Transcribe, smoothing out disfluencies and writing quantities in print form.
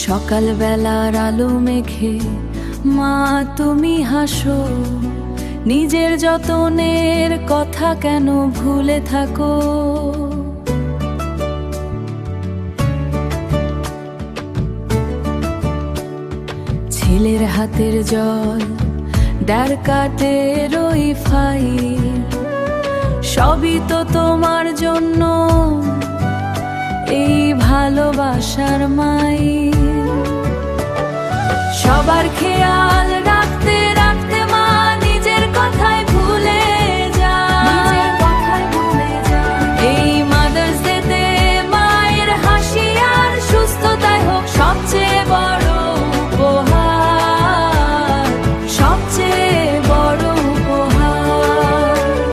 সকালবেলার আলো মেঘে মা তুমি হাসো, নিজের যতনের কথা কেন ভুলে থাকো। ছেলের হাতের জল, দ্বারকাতের ওই ফাইল, সবই তো তোমার জন্য, এই ভালোবাসার মাই।